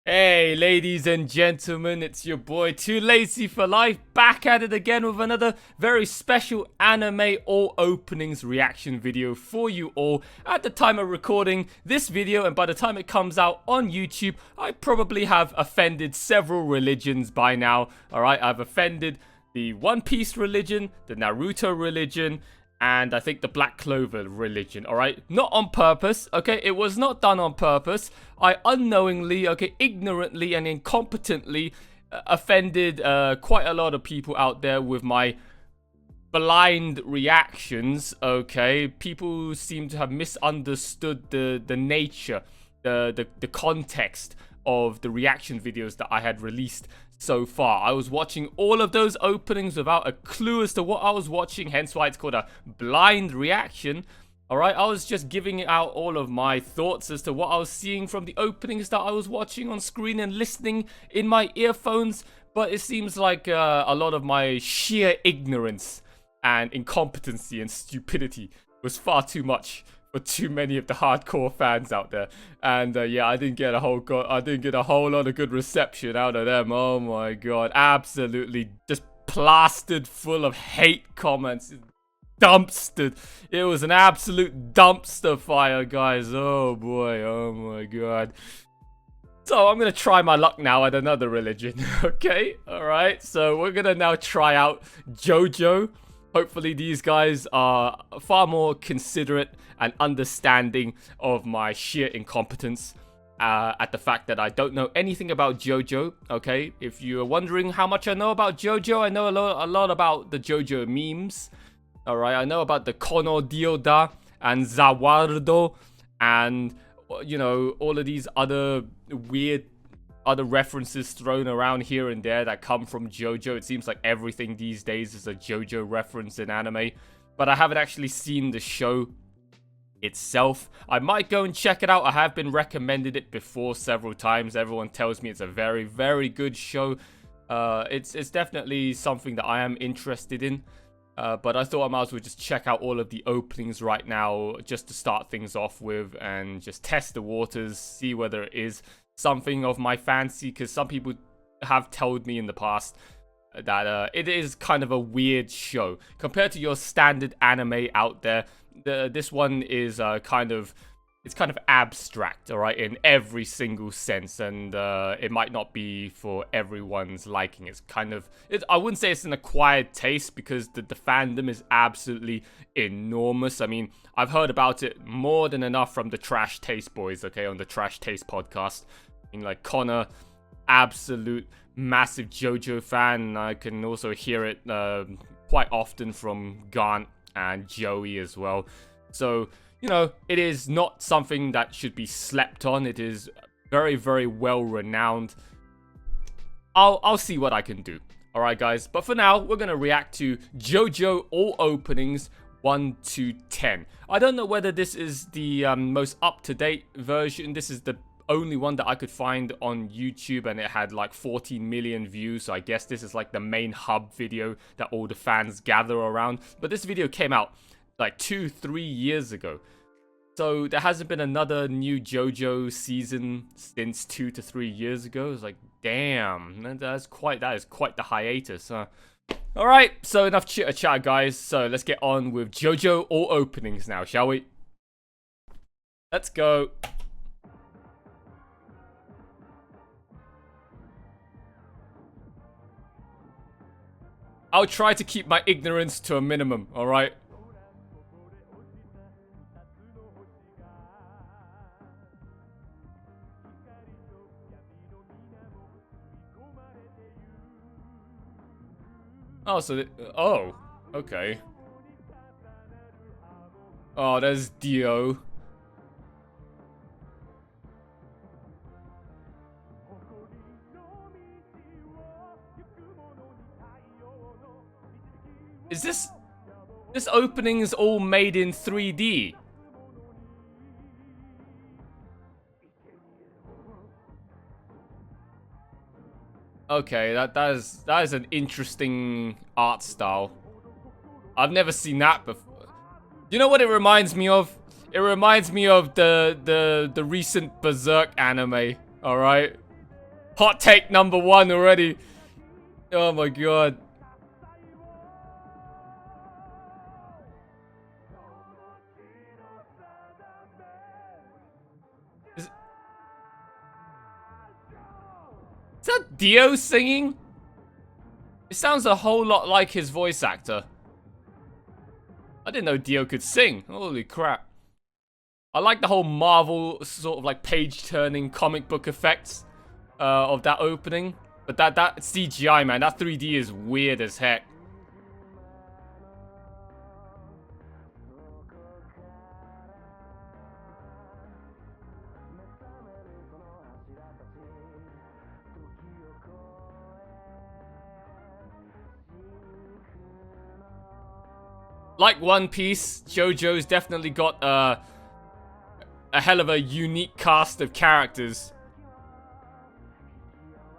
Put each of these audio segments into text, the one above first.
Hey, ladies and gentlemen, it's your boy Too Lazy for Life, back at it again with another very special anime all openings reaction video for you all. At the time of recording this video, and by the time it comes out on YouTube, I probably have offended several religions by now. Alright, I've offended the One Piece religion, the Naruto religion, and I think the Black Clover religion, alright? Not on purpose, okay? It was not done on purpose. I unknowingly, okay, ignorantly and incompetently offended quite a lot of people out there with my blind reactions, okay? People seem to have misunderstood the nature, the context of the reaction videos that I had released so far. I was watching all of those openings without a clue as to what I was watching, hence why it's called a blind reaction. Alright, I was just giving out all of my thoughts as to what I was seeing from the openings that I was watching on screen and listening in my earphones, but it seems like a lot of my sheer ignorance and incompetency and stupidity was far too much for too many of the hardcore fans out there, and yeah, I didn't get a whole lot of good reception out of them. Oh my god, absolutely just plastered full of hate comments. Dumpstered. It was an absolute dumpster fire, guys. Oh boy, oh my god. So I'm gonna try my luck now at another religion. Okay, all right. So we're gonna now try out JoJo. Hopefully these guys are far more considerate and understanding of my sheer incompetence at the fact that I don't know anything about JoJo, okay? If you're wondering how much I know about JoJo, I know a lot about the JoJo memes, alright? I know about the Kono Dioda and Zawardo and, you know, all of these other weird other references thrown around here and there that come from JoJo. It seems like everything these days is a JoJo reference in anime, but I haven't actually seen the show itself. I might go and check it out. I have been recommended it before several times. Everyone tells me it's a very, very good show. It's definitely something that I am interested in. But I thought I might as well just check out all of the openings right now just to start things off with and just test the waters, see whether it is something of my fancy, because some people have told me in the past that it is kind of a weird show compared to your standard anime out there. This one is kind of abstract, all right, in every single sense, and it might not be for everyone's liking. It's kind of, I wouldn't say it's an acquired taste, because the fandom is absolutely enormous. I mean, I've heard about it more than enough from the Trash Taste boys, okay, on the Trash Taste podcast. I mean, like Connor, absolute massive JoJo fan. I can also hear it quite often from Gant and Joey as well. So, you know, it is not something that should be slept on. It is very, very well renowned. I'll see what I can do. Alright, guys. But for now, we're going to react to JoJo all openings 1 to 10. I don't know whether this is the most up-to-date version. This is the only one that I could find on YouTube, and it had like 14 million views, so I guess this is like the main hub video that all the fans gather around. But this video came out like 2-3 years ago, so there hasn't been another new JoJo season since 2 to 3 years ago. It's like, damn, that is quite the hiatus, huh? Alright, so enough chitter chat, guys. So let's get on with JoJo all openings now, shall we? Let's go. I'll try to keep my ignorance to a minimum, alright? Oh, so... oh, okay. Oh, there's Dio. Is this opening is all made in 3D? Okay, that is an interesting art style. I've never seen that before. You know what it reminds me of? It reminds me of the recent Berserk anime. All right, Hot take number 1 already. Oh my god. Is that Dio singing? It sounds a whole lot like his voice actor. I didn't know Dio could sing. Holy crap. I like the whole Marvel sort of like page-turning comic book effects of that opening. But that CGI, man, that 3D is weird as heck. Like One Piece, JoJo's definitely got a hell of a unique cast of characters.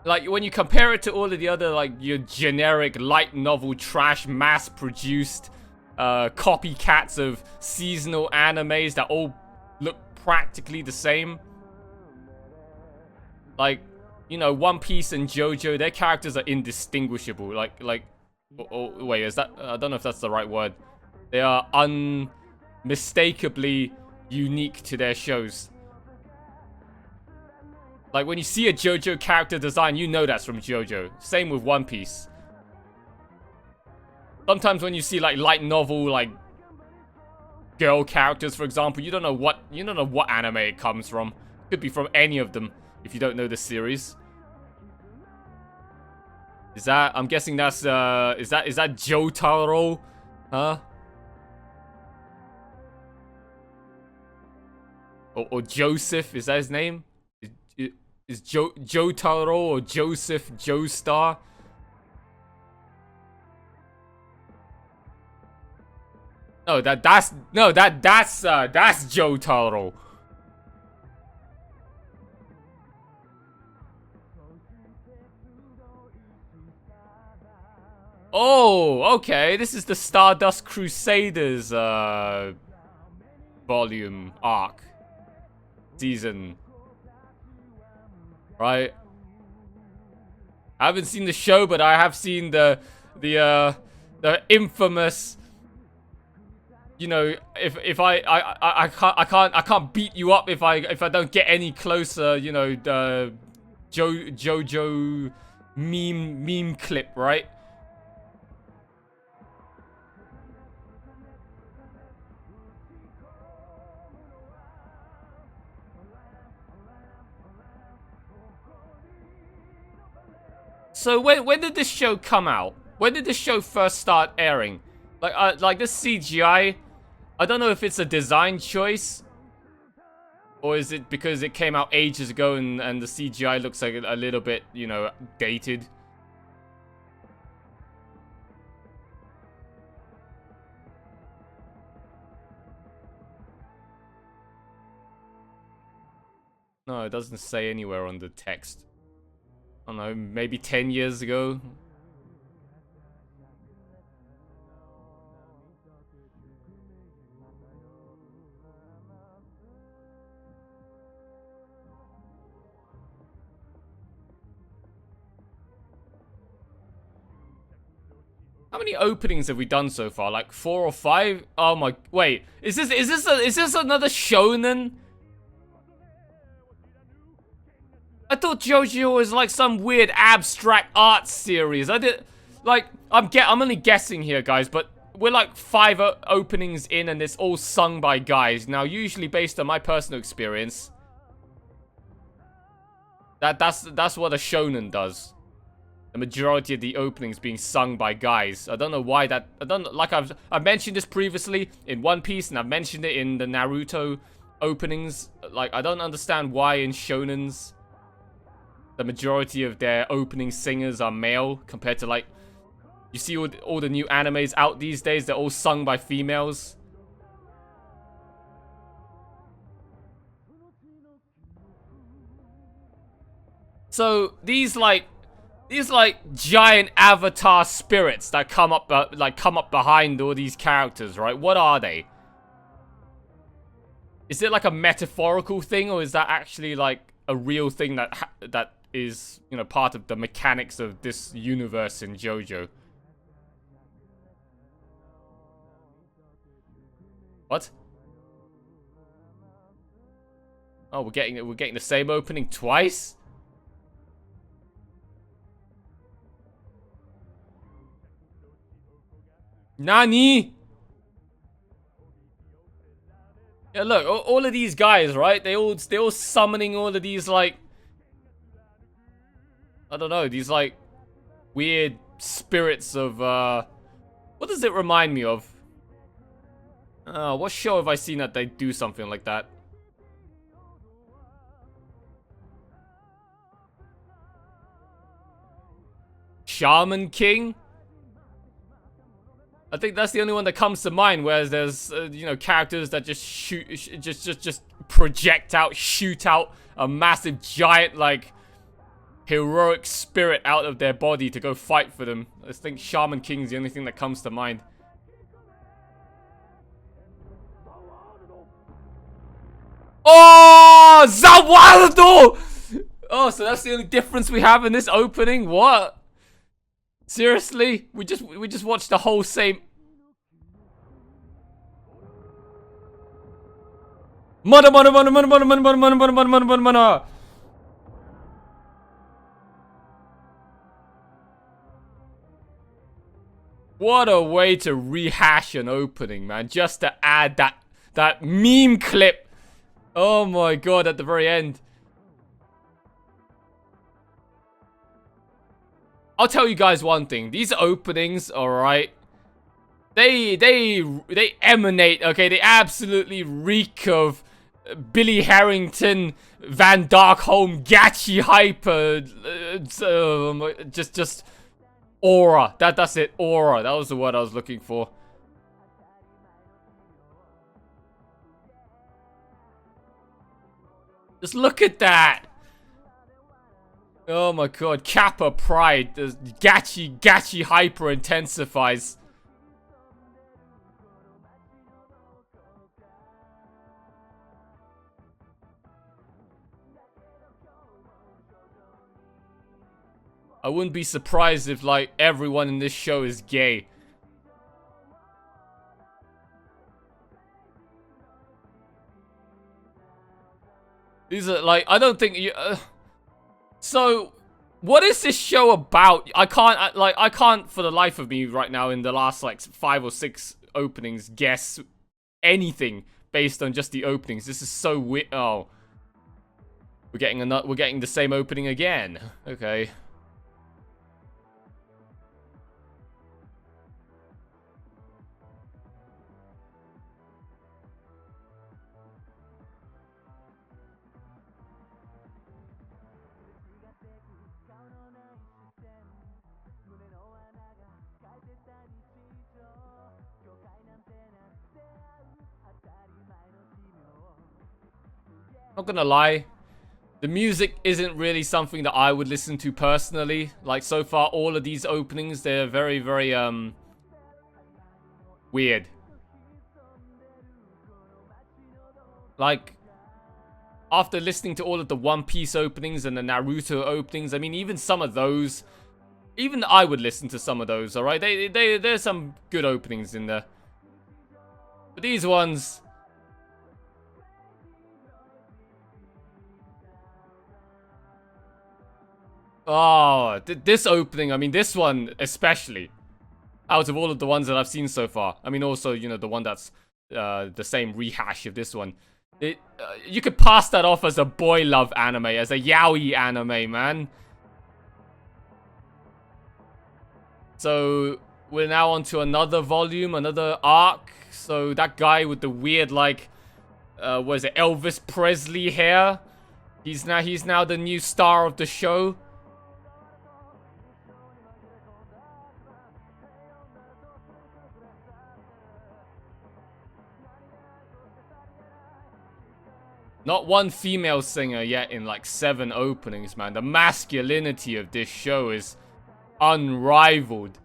Like, when you compare it to all of the other, like, your generic light novel trash, mass-produced copycats of seasonal animes that all look practically the same. Like, you know, One Piece and JoJo, their characters are indistinguishable. Wait, is that... I don't know if that's the right word. They are unmistakably unique to their shows. Like, when you see a JoJo character design, you know that's from JoJo. Same with One Piece. Sometimes when you see, like, light novel, like, girl characters, for example, you don't know what anime it comes from. Could be from any of them, if you don't know the series. Is that... I'm guessing that's, is that Jotaro? Huh? Or Joseph, is that his name? Is Jotaro or Joseph Joestar? No, that's Jotaro. Oh, okay. This is the Stardust Crusaders volume arc season. Right. I haven't seen the show, but I have seen the infamous, you know, if I can't beat you up if I don't get any closer, you know, the JoJo meme clip, right? So when did this show come out? When did this show first start airing? Like this CGI, I don't know if it's a design choice, or is it because it came out ages ago and the CGI looks like a little bit, you know, dated. No, it doesn't say anywhere on the text. I don't know, maybe 10 years ago. How many openings have we done so far? Like 4 or 5? Oh my, wait. Is this another shonen? I thought JoJo was like some weird abstract art series. I'm only guessing here, guys, but we're like 5 openings in and it's all sung by guys. Now, usually based on my personal experience, that's what a shonen does. The majority of the openings being sung by guys. I don't know why that... I've mentioned this previously in One Piece, and I've mentioned it in the Naruto openings. Like, I don't understand why in shonens the majority of their opening singers are male compared to, like, you see all the new animes out these days, they're all sung by females. So these giant avatar spirits that come up behind all these characters, right? What are they? Is it like a metaphorical thing, or is that actually like a real thing that is, you know, part of the mechanics of this universe in JoJo. What? Oh, we're getting the same opening twice? Nani? Yeah, look, all of these guys, right? They're all summoning all of these, like, I don't know, these like weird spirits of what does it remind me of? What show have I seen that they do something like that? Shaman King? I think that's the only one that comes to mind, whereas there's, you know, characters that just just project out, shoot out a massive giant, like, heroic spirit out of their body to go fight for them. I think Shaman King's the only thing that comes to mind. Oh, Zawaldo! Oh, so that's the only difference we have in this opening? What? Seriously? We just watched the whole same. Mana. What a way to rehash an opening, man. Just to add that meme clip. Oh my god, at the very end. I'll tell you guys one thing. These openings, alright, they emanate, okay? They absolutely reek of Billy Harrington, Van Darkholm, Gachi Hyper, just aura. That's it, aura. That was the word I was looking for. Just look at that. Oh my god, Kappa Pride, the Gachi Hyper intensifies. I wouldn't be surprised if, like, everyone in this show is gay. These are, like, I don't think you... So, what is this show about? I can't for the life of me right now in the last, like, 5 or 6 openings guess anything based on just the openings. This is so weird. Oh. We're getting the same opening again. Okay. Not gonna lie, the music isn't really something that I would listen to personally. Like, so far, all of these openings, they're very, very, weird. Like, after listening to all of the One Piece openings and the Naruto openings, I mean, even some of those, even I would listen to some of those, alright? There's some good openings in there. But these ones... Oh, this opening, I mean, this one especially, out of all of the ones that I've seen so far. I mean, also, you know, the one that's the same rehash of this one. You could pass that off as a boy love anime, as a yaoi anime, man. So, we're now on to another volume, another arc. So, that guy with the weird, like, what is it, Elvis Presley hair? He's now the new star of the show. Not one female singer yet in like 7 openings, man. The masculinity of this show is unrivaled.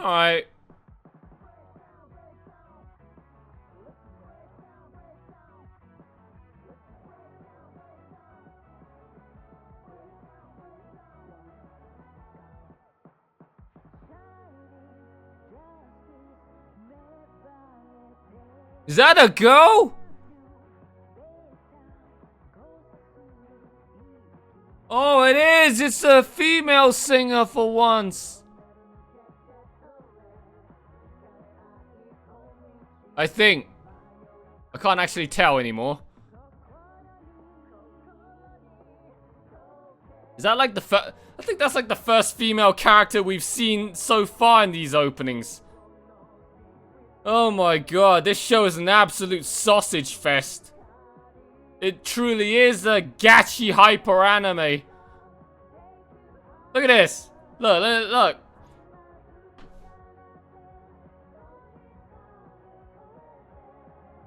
Alright. Is that a girl? Oh, it is! It's a female singer for once. I think. I can't actually tell anymore. Is that like the first? I think that's like the first female character we've seen so far in these openings. Oh my god, this show is an absolute sausage fest. It truly is a gachi hyper anime. Look at this. Look, look, look.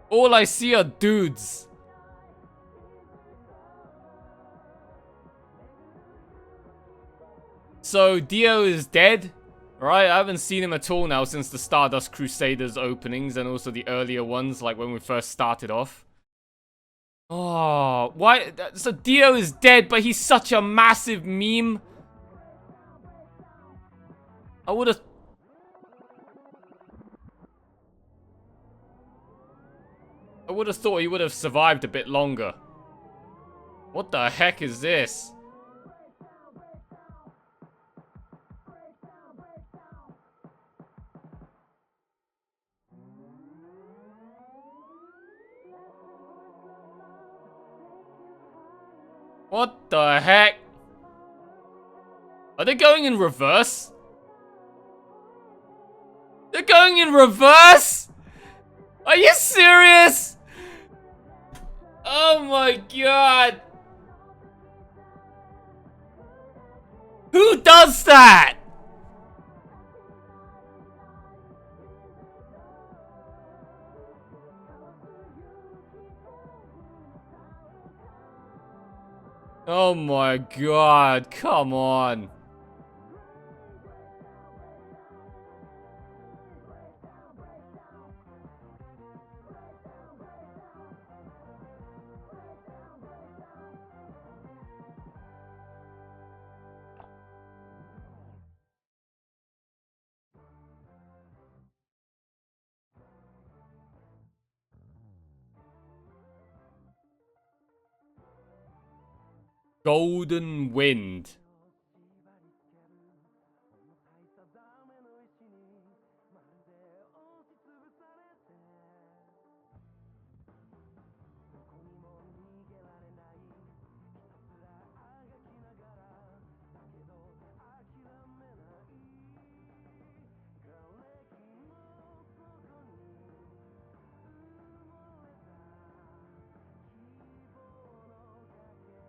All I see are dudes. So Dio is dead, right? I haven't seen him at all now since the Stardust Crusaders openings and also the earlier ones, like when we first started off. Oh, why? So Dio is dead, but he's such a massive meme. I would have thought he would have survived a bit longer. What the heck is this? What the heck? Are they going in reverse? They're going in reverse? Are you serious? Oh my god. Who does that? Oh my god, come on. Golden Wind.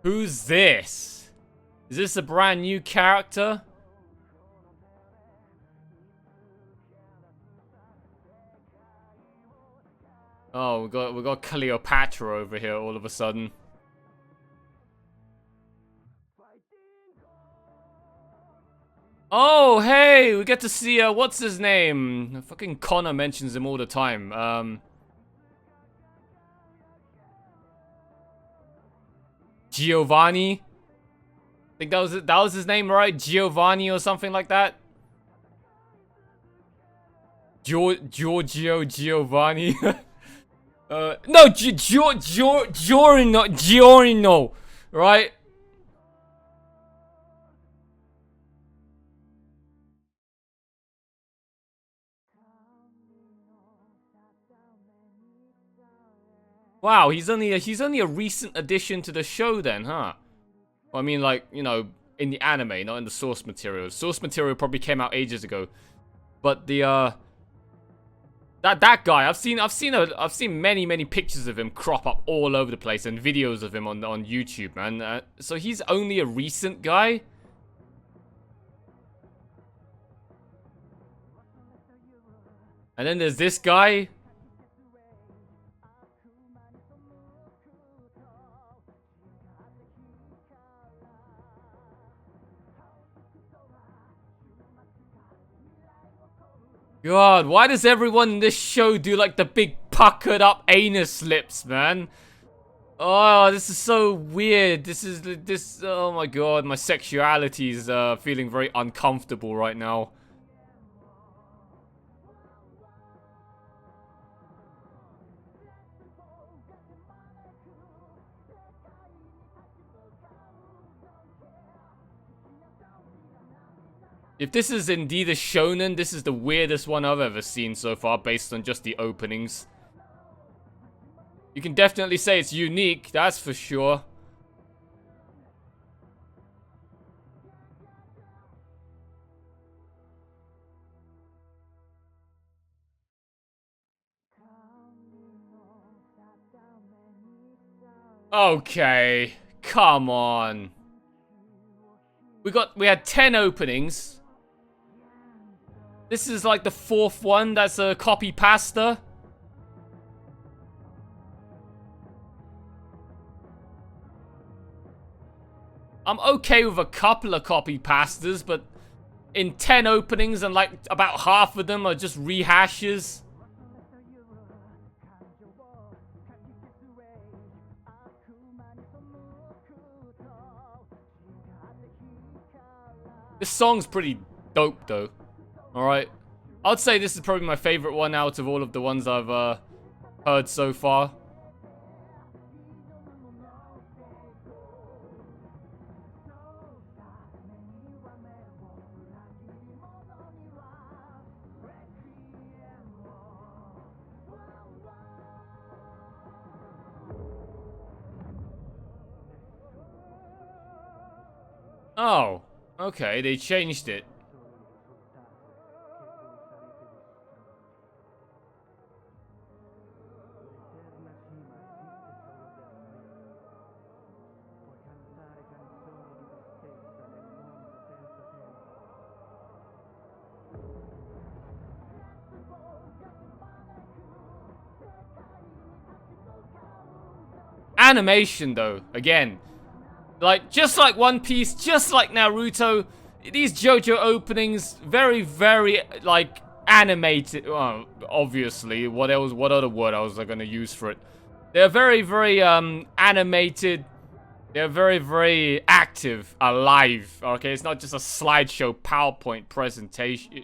Who's this? Is this a brand new character? Oh, we got Cleopatra over here all of a sudden. Oh, hey, we get to see what's his name? Fucking Connor mentions him all the time. Giovanni. I think that was his name, right? Giovanni or something like that. Giorgio Giovanni. No, Giorno, right? Wow, he's only a recent addition to the show then, huh? I mean, like, you know, in the anime, not in the source material. Source material probably came out ages ago, but the that guy, I've seen many pictures of him crop up all over the place and videos of him on YouTube, man. So he's only a recent guy. And then there's this guy. God, why does everyone in this show do like the big puckered up anus lips, man? Oh, this is so weird. Oh my god, my sexuality is feeling very uncomfortable right now. If this is indeed a shonen, this is the weirdest one I've ever seen so far based on just the openings. You can definitely say it's unique, that's for sure. Okay, come on. We had 10 openings. This is like the 4th one that's a copy pasta. I'm okay with a couple of copy pastas, but in 10 openings and like about half of them are just rehashes. This song's pretty dope though. Alright. I'd say this is probably my favorite one out of all of the ones I've heard so far. Oh, okay, they changed it. Animation though, again, like just like One Piece, just like Naruto, these JoJo openings very, very like animated. Well, obviously, what other word I was gonna use for it? They're very, very animated. They're very, very active, alive. Okay, it's not just a slideshow PowerPoint presentation.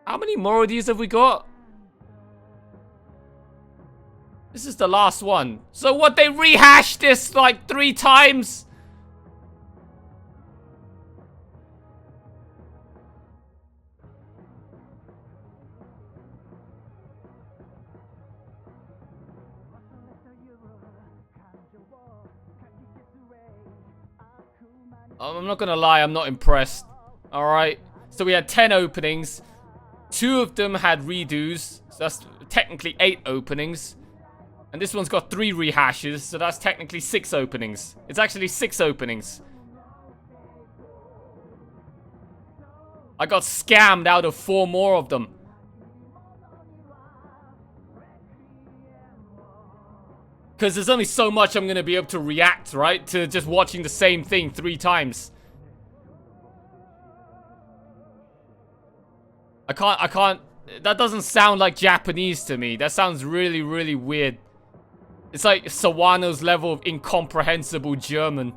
How many more of these have we got? This is the last one. So what, they rehashed this like 3 times? I'm not gonna lie, I'm not impressed. Alright. So we had 10 openings. 2 of them had redos. So that's technically 8 openings. And this one's got 3 rehashes. So that's technically 6 openings. It's actually 6 openings. I got scammed out of 4 more of them. Because there's only so much I'm going to be able to react, right? To just watching the same thing 3 times. I can't. That doesn't sound like Japanese to me. That sounds really, really weird. It's like Sawano's level of incomprehensible German.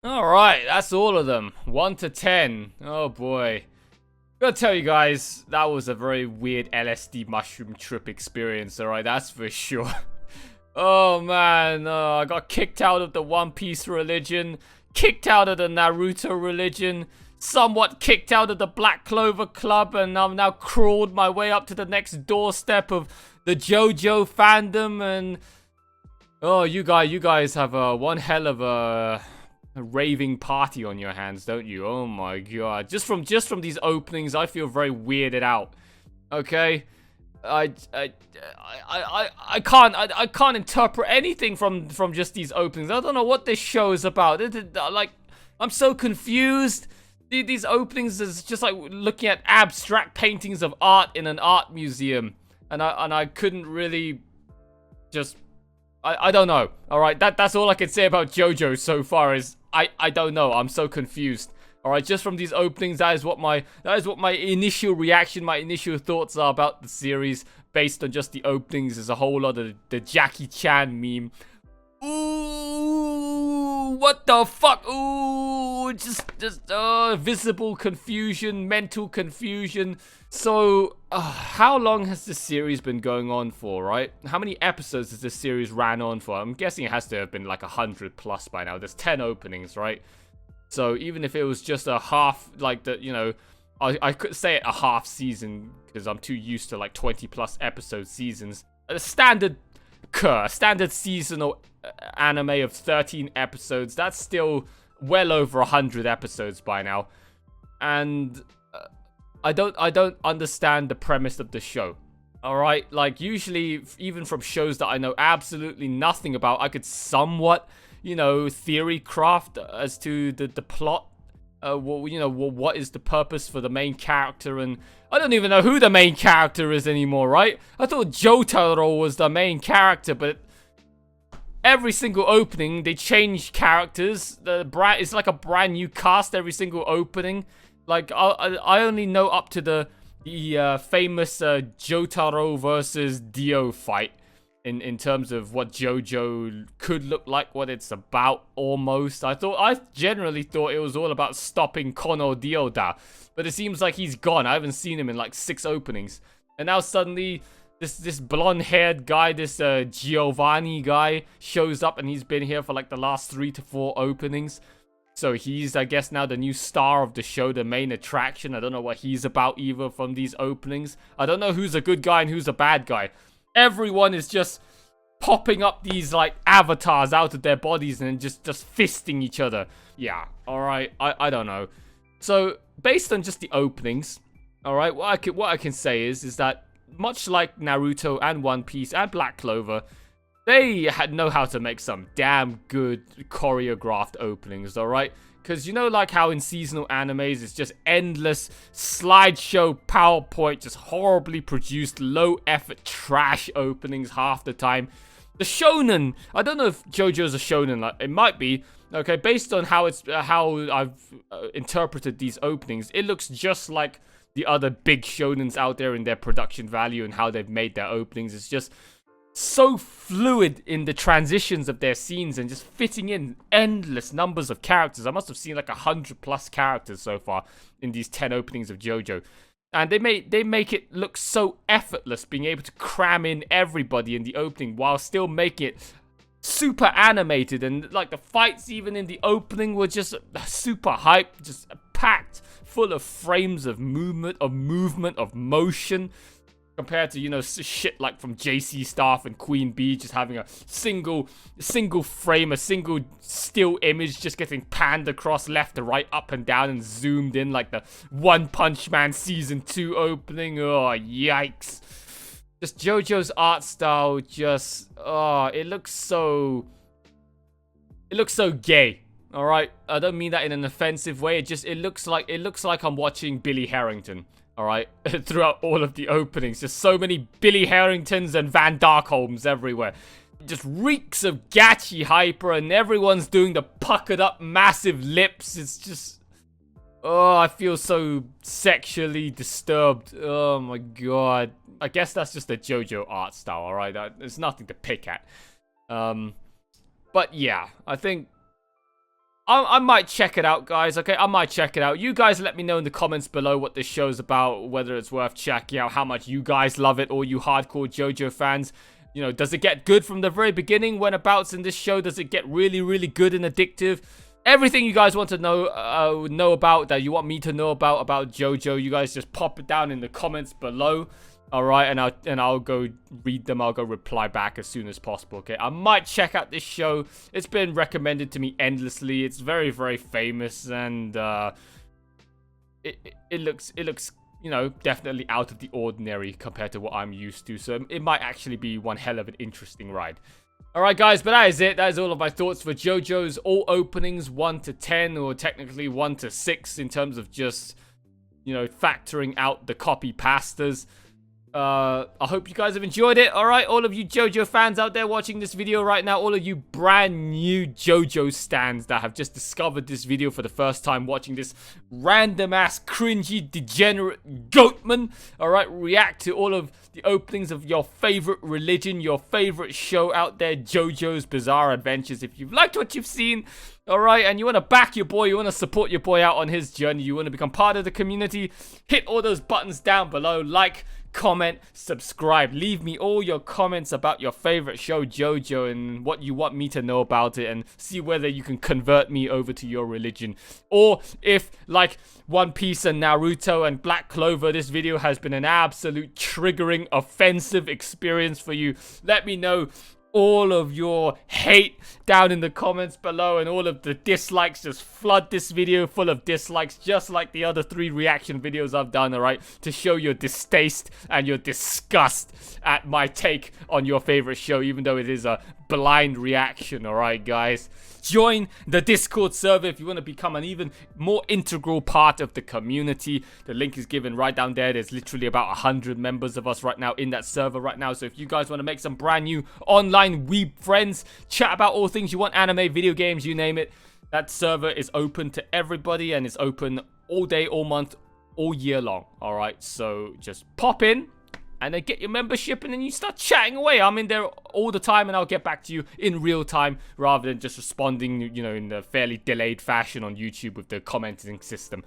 Alright, that's all of them. 1 to 10. Oh boy. Gotta tell you guys, that was a very weird LSD mushroom trip experience, alright, that's for sure. Oh man, I got kicked out of the One Piece religion, kicked out of the Naruto religion, somewhat kicked out of the Black Clover Club, and I've now crawled my way up to the next doorstep of the JoJo fandom. And oh, you guys have one hell of a raving party on your hands, don't you? Oh my god! Just from these openings, I feel very weirded out. Okay, I can't interpret anything from just these openings. I don't know what this show is about. Like, I'm so confused. These openings is just like looking at abstract paintings of art in an art museum, and I couldn't really just. I don't know. All right, that's all I can say about JoJo so far. Is I don't know. I'm so confused. All right, just from these openings, that is what my initial reaction, my initial thoughts are about the series, based on just the openings. There's a whole lot of the Jackie Chan meme. Ooh, what the fuck? Ooh, just visible confusion, mental confusion. So, how long has this series been going on for, right? How many episodes has this series ran on for? I'm guessing it has to have been like 100 plus by now. There's 10 openings, right? So even if it was just a half, like I could say it a half season because I'm too used to like 20 plus episode seasons. A standard seasonal anime of 13 episodes, that's still well over 100 episodes by now. And I don't understand the premise of the show. All right, like usually even from shows that I know absolutely nothing about, I could somewhat, theory craft as to the plot. What is the purpose for the main character? And I don't even know who the main character is anymore, right? I thought Jotaro was the main character, but every single opening they change characters. It's like a brand new cast every single opening. Like I only know up to the famous Jotaro versus Dio fight. In terms of what JoJo could look like, what it's about, almost. I generally thought it was all about stopping Kono Dioda, but it seems like he's gone. I haven't seen him in like 6 openings, and now suddenly this blonde-haired guy, this Giovanni guy, shows up, and he's been here for like the last 3 to 4 openings. So he's, I guess, now the new star of the show, the main attraction. I don't know what he's about either from these openings. I don't know who's a good guy and who's a bad guy. Everyone is just popping up these like avatars out of their bodies and just fisting each other. Yeah, all right. I don't know. So based on just the openings, all right, what I can say is that much like Naruto and One Piece and Black Clover, they know how to make some damn good choreographed openings. All right. Because like how in seasonal animes, it's just endless slideshow, PowerPoint, just horribly produced, low-effort trash openings half the time. The shonen, I don't know if JoJo's a shonen, like, it might be. Okay, based on how I've interpreted these openings, it looks just like the other big shonens out there in their production value and how they've made their openings. It's just so fluid in the transitions of their scenes and just fitting in endless numbers of characters. I must have seen like 100 plus characters so far in these 10 openings of JoJo. And they make it look so effortless, being able to cram in everybody in the opening while still making it super animated. And like the fights even in the opening were just super hype, just packed full of frames of movement, of motion. Compared to, shit like from JC Staff and Queen Bee just having a single frame, a single still image just getting panned across left to right, up and down and zoomed in like the One Punch Man Season 2 opening. Oh, yikes. Just JoJo's art style it looks so gay. All right? I don't mean that in an offensive way. It looks like I'm watching Billy Harrington. All right, throughout all of the openings, just so many Billy Harringtons and Van Darkholms everywhere. Just reeks of Gachi hyper, and everyone's doing the puckered up massive lips. It's just, I feel so sexually disturbed. Oh my god. I guess that's just a JoJo art style, all right? There's nothing to pick at. But yeah, I think I might check it out, guys, okay? I might check it out. You guys let me know in the comments below what this show's about, whether it's worth checking out, how much you guys love it, all you hardcore JoJo fans. Does it get good from the very beginning? Whenabouts in this show does it get really, really good and addictive? Everything you guys want to know about, that you want me to know about JoJo, you guys just pop it down in the comments below. All right, and I'll go read them. I'll go reply back as soon as possible. Okay, I might check out this show. It's been recommended to me endlessly. It's very, very famous, and it looks, you know, definitely out of the ordinary compared to what I'm used to. So it might actually be one hell of an interesting ride. Alright guys, but that is it. That is all of my thoughts for JoJo's all openings 1 to 10, or technically 1 to 6 in terms of just, you know, factoring out the copy pastas. I hope you guys have enjoyed it. Alright, all of you JoJo fans out there watching this video right now, all of you brand new JoJo stans that have just discovered this video for the first time, watching this random ass cringy degenerate goatman, alright, react to all of the openings of your favorite religion, your favorite show out there, JoJo's Bizarre Adventures. If you've liked what you've seen, alright, and you want to back your boy, you want to support your boy out on his journey, you want to become part of the community, hit all those buttons down below, like, comment, subscribe, leave me all your comments about your favorite show JoJo and what you want me to know about it, and see whether you can convert me over to your religion. Or if, like One Piece and Naruto and Black Clover, this video has been an absolute triggering, offensive experience for you, let me know all of your hate down in the comments below, and all of the dislikes. Just flood this video full of dislikes, just like the other 3 reaction videos I've done, alright, to show your distaste and your disgust at my take on your favorite show, even though it is a blind reaction. Alright guys, join the Discord server if you want to become an even more integral part of the community. The link is given right down there. There's literally about 100 members of us right now in that server right now. So if you guys want to make some brand new online weeb friends, chat about all things you want, anime, video games, you name it, that server is open to everybody, and it's open all day, all month, all year long. Alright, so just pop in and then get your membership, and then you start chatting away. I'm in there all the time, and I'll get back to you in real time rather than just responding, you know, in a fairly delayed fashion on YouTube with the commenting system.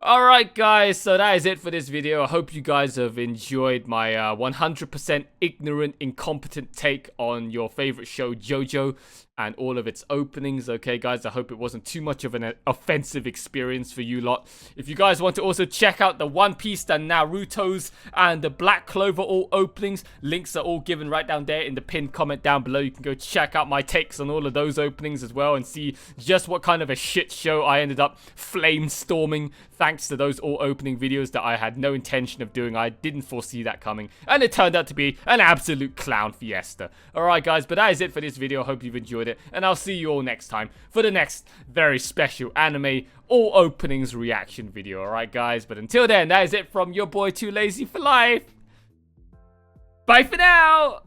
Alright guys, so that is it for this video. I hope you guys have enjoyed my 100% ignorant, incompetent take on your favorite show JoJo and all of its openings. Okay guys, I hope it wasn't too much of an offensive experience for you lot. If you guys want to also check out the One Piece, the Naruto's, and the Black Clover all openings, links are all given right down there in the pinned comment down below. You can go check out my takes on all of those openings as well, and see just what kind of a shit show I ended up flame storming thanks to those all opening videos that I had no intention of doing. I didn't foresee that coming, and it turned out to be an absolute clown fiesta. Alright guys, but that is it for this video. I hope you've enjoyed it, and I'll see you all next time for the next very special anime all openings reaction video. Alright guys, but until then, that is it from your boy Too Lazy for Life. Bye for now.